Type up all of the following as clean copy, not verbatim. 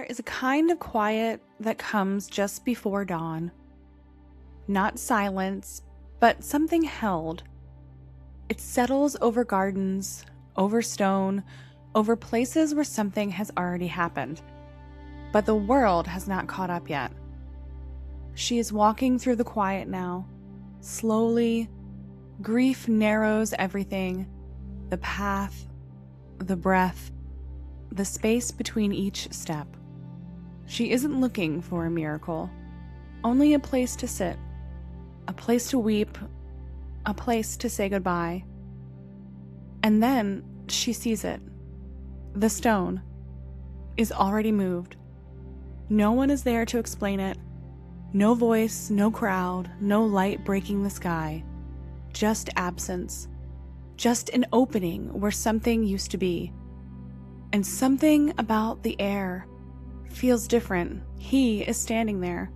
There is a kind of quiet that comes just before dawn. Not silence, but something held. It settles over gardens, over stone, over places where something has already happened. But the world has not caught up yet. She is walking through the quiet now, slowly. Grief narrows everything, the path, the breath, the space between each step. She isn't looking for a miracle, only a place to sit, a place to weep, a place to say goodbye. And then she sees it. The stone is already moved. No one is there to explain it. No voice, no crowd, no light breaking the sky. Just absence. Just an opening where something used to be. And something about the air feels different. He is standing there.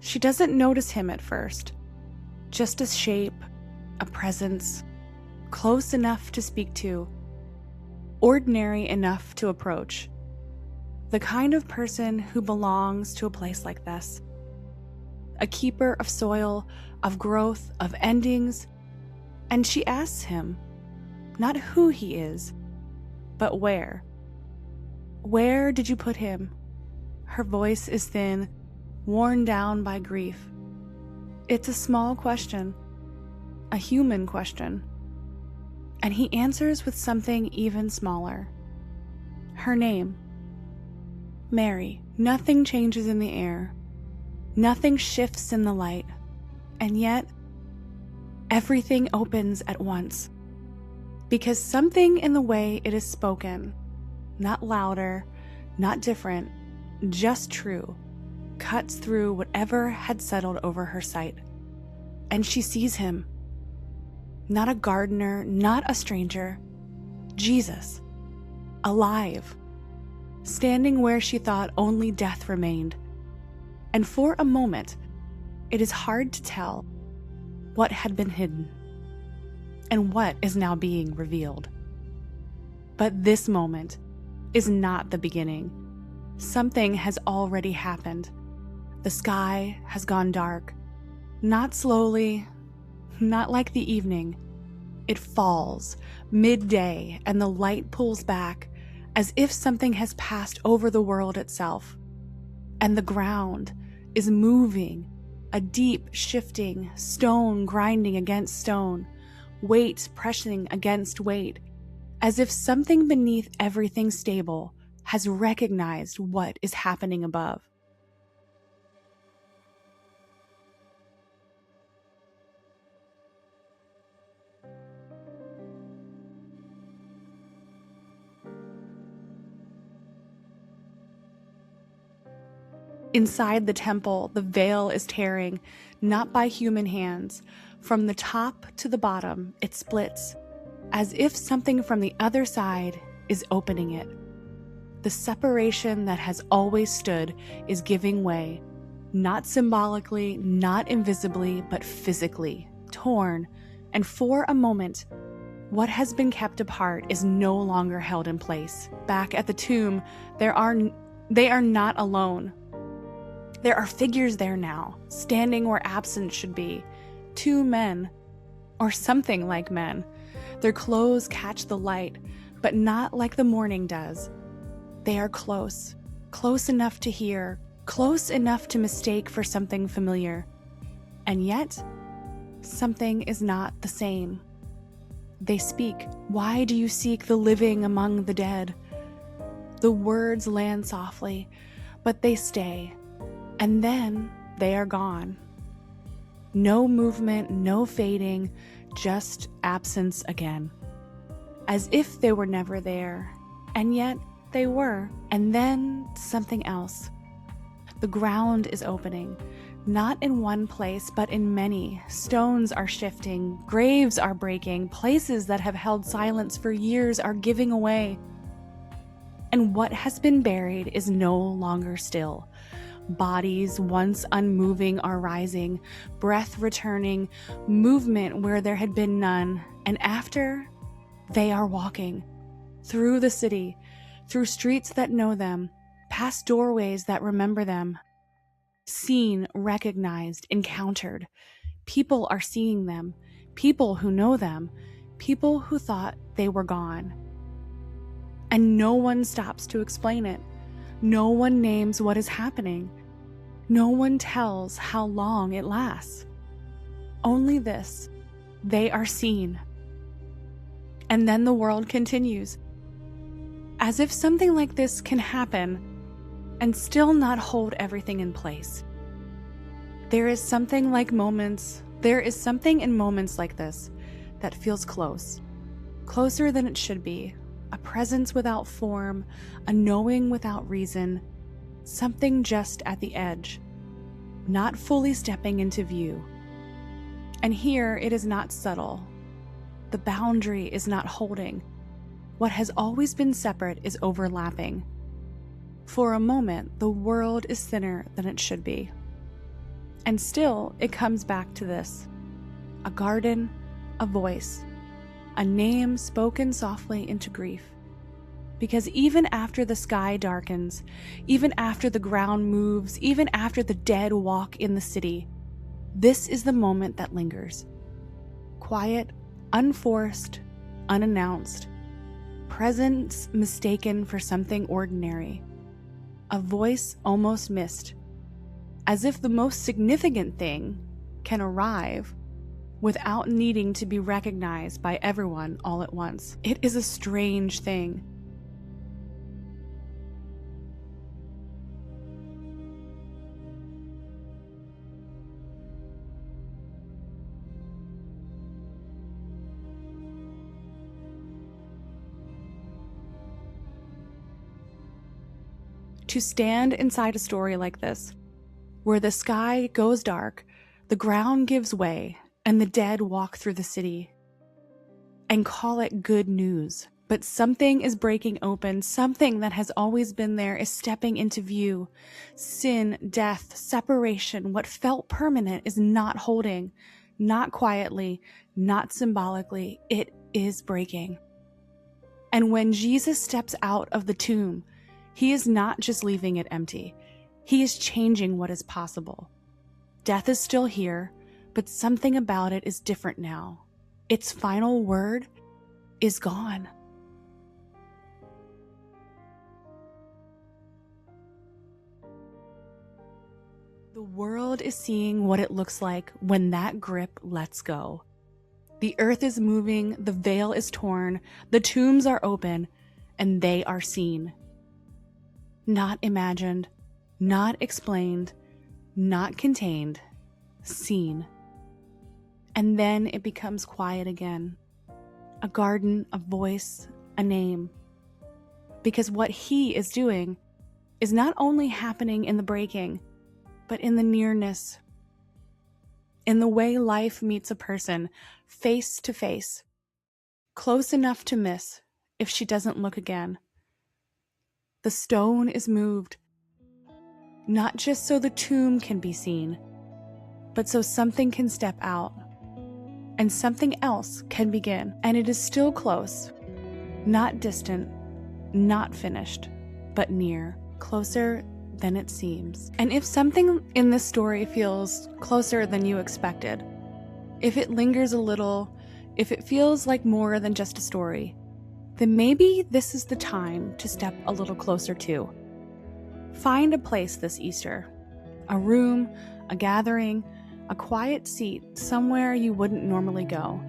She doesn't notice him at first. Just a shape, a presence, close enough to speak to, ordinary enough to approach. The kind of person who belongs to a place like this. A keeper of soil, of growth, of endings. And she asks him, not who he is, but where. Where did you put him? Her voice is thin, worn down by grief. It's a small question, a human question. And he answers with something even smaller. Her name. Mary. Nothing changes in the air. Nothing shifts in the light. And yet, everything opens at once. Because something in the way it is spoken, not louder, not different, just true, cuts through whatever had settled over her sight. And she sees him. Not a gardener, not a stranger. Jesus. Alive. Standing where she thought only death remained. And for a moment, it is hard to tell what had been hidden and what is now being revealed. But this moment is not the beginning. Something has already happened. The sky has gone dark. Not slowly, not like the evening. It falls midday and the light pulls back as if something has passed over the world itself. And the ground is moving, a deep shifting, stone grinding against stone, weight pressing against weight, as if something beneath everything stable has recognized what is happening above. Inside the temple, the veil is tearing, not by human hands. From the top to the bottom, it splits, as if something from the other side is opening it. The separation that has always stood is giving way, not symbolically, not invisibly, but physically, torn, and for a moment, what has been kept apart is no longer held in place. Back at the tomb, they are not alone. There are figures there now, standing where absence should be. 2 men, or something like men. Their clothes catch the light, but not like the morning does. They are close, close enough to hear, close enough to mistake for something familiar. And yet, something is not the same. They speak, "Why do you seek the living among the dead?" The words land softly, but they stay. And then they are gone. No movement, no fading, just absence again. As if they were never there, and yet they were. And then something else. The ground is opening, not in one place, but in many. Stones are shifting, graves are breaking, places that have held silence for years are giving away. And what has been buried is no longer still. Bodies once unmoving are rising, breath returning, movement where there had been none, and after, they are walking through the city, through streets that know them, past doorways that remember them. Seen, recognized, encountered. People are seeing them. People who know them. People who thought they were gone. And no one stops to explain it. No one names what is happening. No one tells how long it lasts. Only this: they are seen. And then the world continues. As if something like this can happen and still not hold everything in place. There is something in moments like this that feels close. Closer than it should be. A presence without form, a knowing without reason, something just at the edge, not fully stepping into view. And here it is not subtle. The boundary is not holding. What has always been separate is overlapping. For a moment, the world is thinner than it should be. And still, it comes back to this: a garden, a voice, a name spoken softly into grief. Because even after the sky darkens, even after the ground moves, even after the dead walk in the city, this is the moment that lingers. Quiet, unforced, unannounced, presence mistaken for something ordinary, a voice almost missed, as if the most significant thing can arrive without needing to be recognized by everyone all at once. It is a strange thing. To stand inside a story like this, where the sky goes dark, the ground gives way, and the dead walk through the city, and call it good news. But something is breaking open. Something that has always been there is stepping into view. Sin, death, separation, what felt permanent is not holding, not quietly, not symbolically. It is breaking. And when Jesus steps out of the tomb, he is not just leaving it empty. He is changing what is possible. Death is still here, but something about it is different now. Its final word is gone. The world is seeing what it looks like when that grip lets go. The earth is moving, the veil is torn, the tombs are open, and they are seen. Not imagined, not explained, not contained, seen. And then it becomes quiet again. A garden, a voice, a name. Because what he is doing is not only happening in the breaking, but in the nearness. In the way life meets a person, face to face. Close enough to miss if she doesn't look again. The stone is moved, not just so the tomb can be seen, but so something can step out, and something else can begin. And it is still close, not distant, not finished, but near, closer than it seems. And if something in this story feels closer than you expected, if it lingers a little, if it feels like more than just a story, then maybe this is the time to step a little closer too. Find a place this Easter, a room, a gathering, a quiet seat somewhere you wouldn't normally go.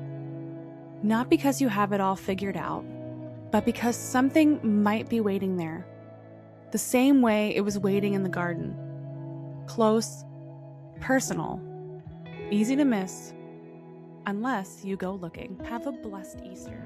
Not because you have it all figured out, but because something might be waiting there, the same way it was waiting in the garden. Close, personal, easy to miss, unless you go looking. Have a blessed Easter.